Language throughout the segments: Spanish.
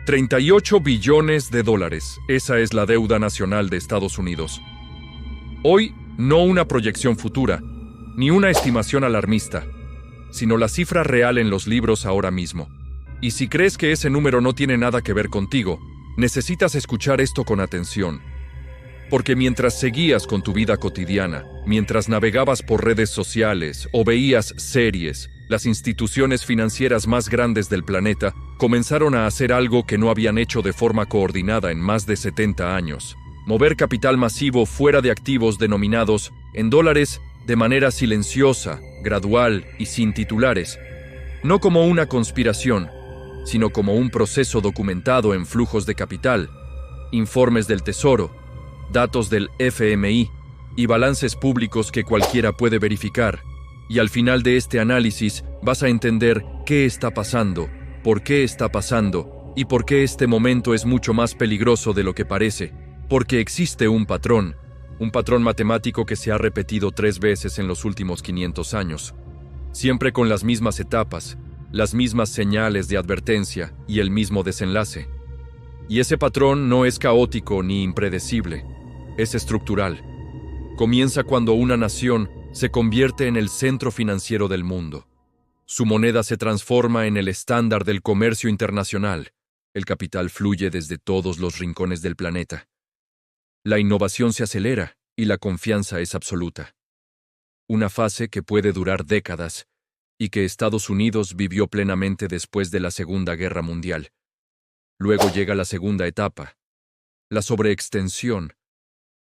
38 billones de dólares. Esa es la deuda nacional de Estados Unidos. Hoy, no una proyección futura, ni una estimación alarmista, sino la cifra real en los libros ahora mismo. Y si crees que ese número no tiene nada que ver contigo, necesitas escuchar esto con atención. Porque mientras seguías con tu vida cotidiana, mientras navegabas por redes sociales o veías series, las instituciones financieras más grandes del planeta comenzaron a hacer algo que no habían hecho de forma coordinada en más de 70 años. Mover capital masivo fuera de activos denominados en dólares de manera silenciosa, gradual y sin titulares. No como una conspiración, sino como un proceso documentado en flujos de capital, informes del Tesoro, datos del FMI y balances públicos que cualquiera puede verificar. Y al final de este análisis vas a entender qué está pasando, por qué está pasando y por qué este momento es mucho más peligroso de lo que parece. Porque existe un patrón matemático que se ha repetido 3 veces en los últimos 500 años. Siempre con las mismas etapas, las mismas señales de advertencia y el mismo desenlace. Y ese patrón no es caótico ni impredecible, es estructural. Comienza cuando una nación se convierte en el centro financiero del mundo. Su moneda se transforma en el estándar del comercio internacional. El capital fluye desde todos los rincones del planeta. La innovación se acelera y la confianza es absoluta. Una fase que puede durar décadas y que Estados Unidos vivió plenamente después de la Segunda Guerra Mundial. Luego llega la segunda etapa, la sobreextensión,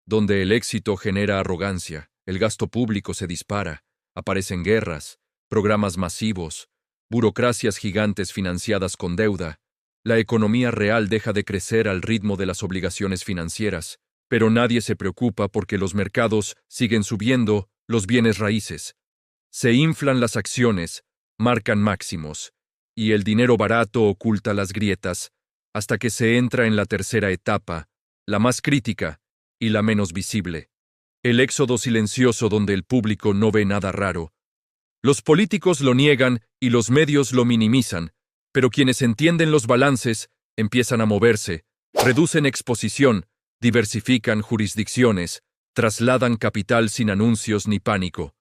donde el éxito genera arrogancia, el gasto público se dispara, aparecen guerras, programas masivos, burocracias gigantes financiadas con deuda, la economía real deja de crecer al ritmo de las obligaciones financieras, pero nadie se preocupa porque los mercados siguen subiendo los bienes raíces. Se inflan las acciones, marcan máximos, y el dinero barato oculta las grietas, hasta que se entra en la tercera etapa, la más crítica y la menos visible. El éxodo silencioso donde el público no ve nada raro. Los políticos lo niegan y los medios lo minimizan, pero quienes entienden los balances empiezan a moverse, reducen exposición, diversifican jurisdicciones, trasladan capital sin anuncios ni pánico.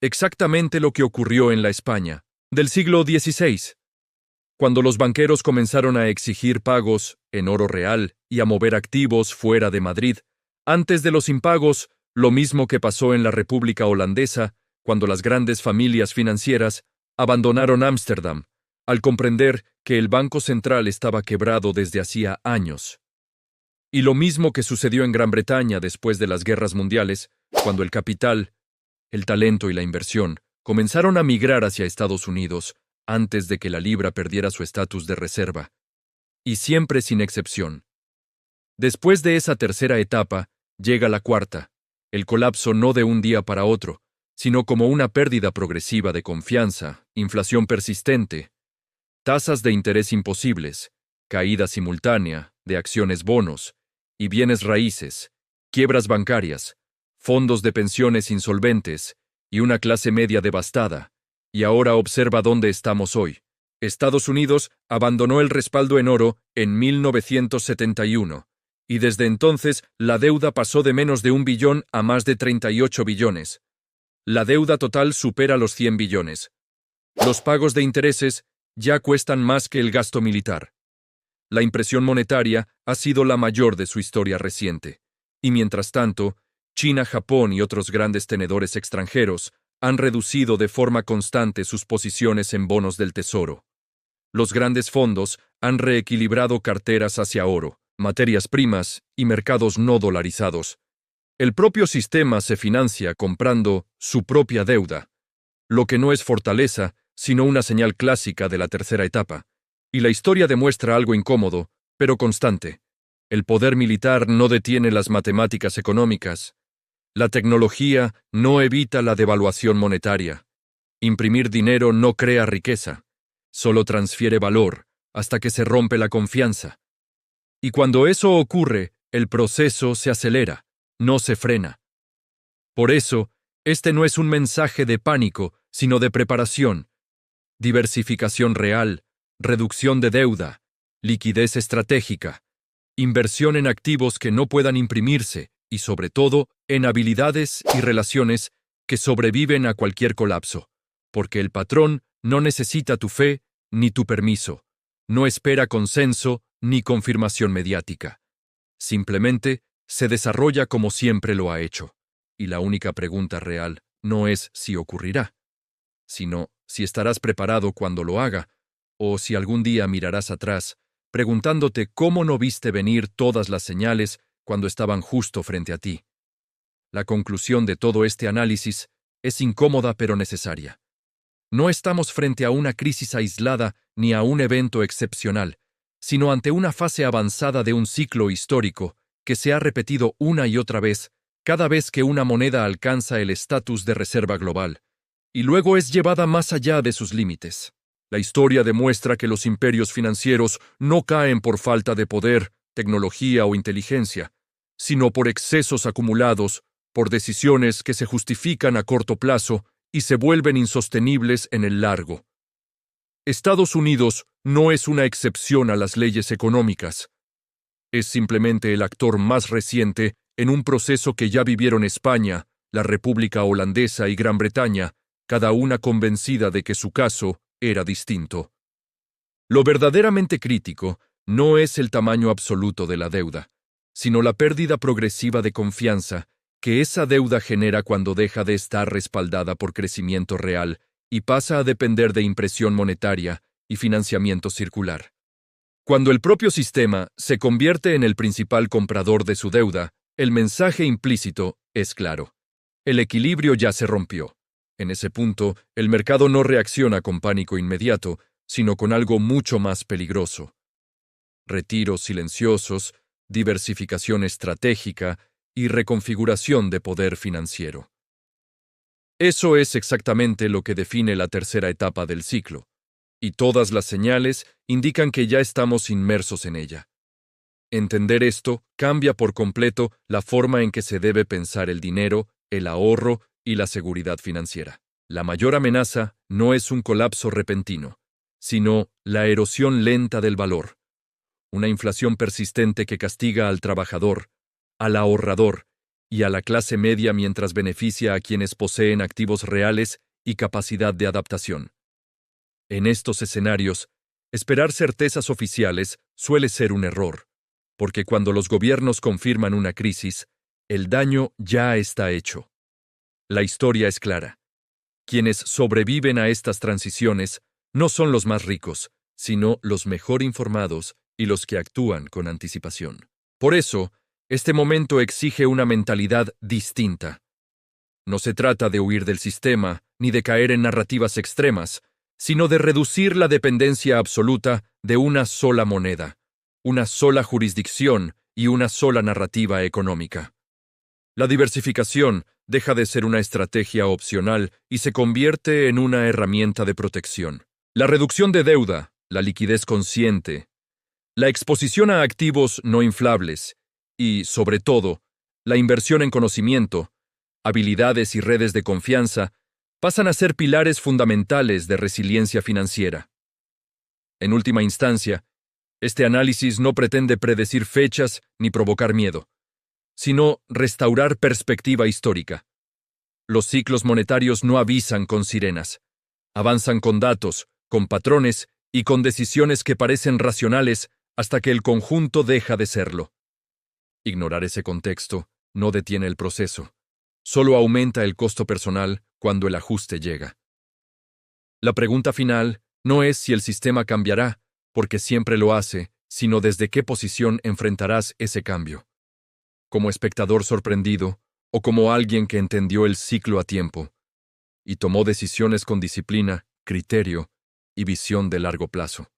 Exactamente lo que ocurrió en la España del siglo XVI, cuando los banqueros comenzaron a exigir pagos en oro real y a mover activos fuera de Madrid. Antes de los impagos, lo mismo que pasó en la República Holandesa, cuando las grandes familias financieras abandonaron Ámsterdam, al comprender que el Banco Central estaba quebrado desde hacía años. Y lo mismo que sucedió en Gran Bretaña después de las guerras mundiales, cuando el capital, el talento y la inversión comenzaron a migrar hacia Estados Unidos antes de que la libra perdiera su estatus de reserva. Y siempre sin excepción. Después de esa tercera etapa, llega la cuarta, el colapso no de un día para otro, sino como una pérdida progresiva de confianza, inflación persistente, tasas de interés imposibles, caída simultánea de acciones bonos y bienes raíces, quiebras bancarias, fondos de pensiones insolventes y una clase media devastada. Y ahora observa dónde estamos hoy. Estados Unidos abandonó el respaldo en oro en 1971, y desde entonces la deuda pasó de menos de 1 billón a más de 38 billones. La deuda total supera los 100 billones. Los pagos de intereses ya cuestan más que el gasto militar. La impresión monetaria ha sido la mayor de su historia reciente. Y mientras tanto, China, Japón y otros grandes tenedores extranjeros han reducido de forma constante sus posiciones en bonos del Tesoro. Los grandes fondos han reequilibrado carteras hacia oro, materias primas y mercados no dolarizados. El propio sistema se financia comprando su propia deuda, lo que no es fortaleza, sino una señal clásica de la tercera etapa. Y la historia demuestra algo incómodo, pero constante. El poder militar no detiene las matemáticas económicas. La tecnología no evita la devaluación monetaria. Imprimir dinero no crea riqueza, solo transfiere valor hasta que se rompe la confianza. Y cuando eso ocurre, el proceso se acelera, no se frena. Por eso, este no es un mensaje de pánico, sino de preparación, diversificación real, reducción de deuda, liquidez estratégica, inversión en activos que no puedan imprimirse y, sobre todo, en habilidades y relaciones que sobreviven a cualquier colapso, porque el patrón no necesita tu fe ni tu permiso, no espera consenso ni confirmación mediática. Simplemente se desarrolla como siempre lo ha hecho, y la única pregunta real no es si ocurrirá, sino si estarás preparado cuando lo haga, o si algún día mirarás atrás, preguntándote cómo no viste venir todas las señales cuando estaban justo frente a ti. La conclusión de todo este análisis es incómoda pero necesaria. No estamos frente a una crisis aislada ni a un evento excepcional, sino ante una fase avanzada de un ciclo histórico que se ha repetido una y otra vez cada vez que una moneda alcanza el estatus de reserva global, y luego es llevada más allá de sus límites. La historia demuestra que los imperios financieros no caen por falta de poder, tecnología o inteligencia, sino por excesos acumulados, por decisiones que se justifican a corto plazo y se vuelven insostenibles en el largo. Estados Unidos no es una excepción a las leyes económicas. Es simplemente el actor más reciente en un proceso que ya vivieron España, la República Holandesa y Gran Bretaña, cada una convencida de que su caso era distinto. Lo verdaderamente crítico no es el tamaño absoluto de la deuda, sino la pérdida progresiva de confianza que esa deuda genera cuando deja de estar respaldada por crecimiento real y pasa a depender de impresión monetaria y financiamiento circular. Cuando el propio sistema se convierte en el principal comprador de su deuda, el mensaje implícito es claro. El equilibrio ya se rompió. En ese punto, el mercado no reacciona con pánico inmediato, sino con algo mucho más peligroso. Retiros silenciosos, diversificación estratégica y reconfiguración de poder financiero. Eso es exactamente lo que define la tercera etapa del ciclo, y todas las señales indican que ya estamos inmersos en ella. Entender esto cambia por completo la forma en que se debe pensar el dinero, el ahorro y la seguridad financiera. La mayor amenaza no es un colapso repentino, sino la erosión lenta del valor, una inflación persistente que castiga al trabajador, al ahorrador y a la clase media mientras beneficia a quienes poseen activos reales y capacidad de adaptación. En estos escenarios, esperar certezas oficiales suele ser un error, porque cuando los gobiernos confirman una crisis, el daño ya está hecho. La historia es clara. Quienes sobreviven a estas transiciones no son los más ricos, sino los mejor informados y los que actúan con anticipación. Por eso, este momento exige una mentalidad distinta. No se trata de huir del sistema, ni de caer en narrativas extremas, sino de reducir la dependencia absoluta de una sola moneda, una sola jurisdicción y una sola narrativa económica. La diversificación deja de ser una estrategia opcional y se convierte en una herramienta de protección. La reducción de deuda, la liquidez consciente, la exposición a activos no inflables y, sobre todo, la inversión en conocimiento, habilidades y redes de confianza pasan a ser pilares fundamentales de resiliencia financiera. En última instancia, este análisis no pretende predecir fechas ni provocar miedo, sino restaurar perspectiva histórica. Los ciclos monetarios no avisan con sirenas, avanzan con datos, con patrones y con decisiones que parecen racionales hasta que el conjunto deja de serlo. Ignorar ese contexto no detiene el proceso, solo aumenta el costo personal cuando el ajuste llega. La pregunta final no es si el sistema cambiará, porque siempre lo hace, sino desde qué posición enfrentarás ese cambio. Como espectador sorprendido o como alguien que entendió el ciclo a tiempo y tomó decisiones con disciplina, criterio y visión de largo plazo.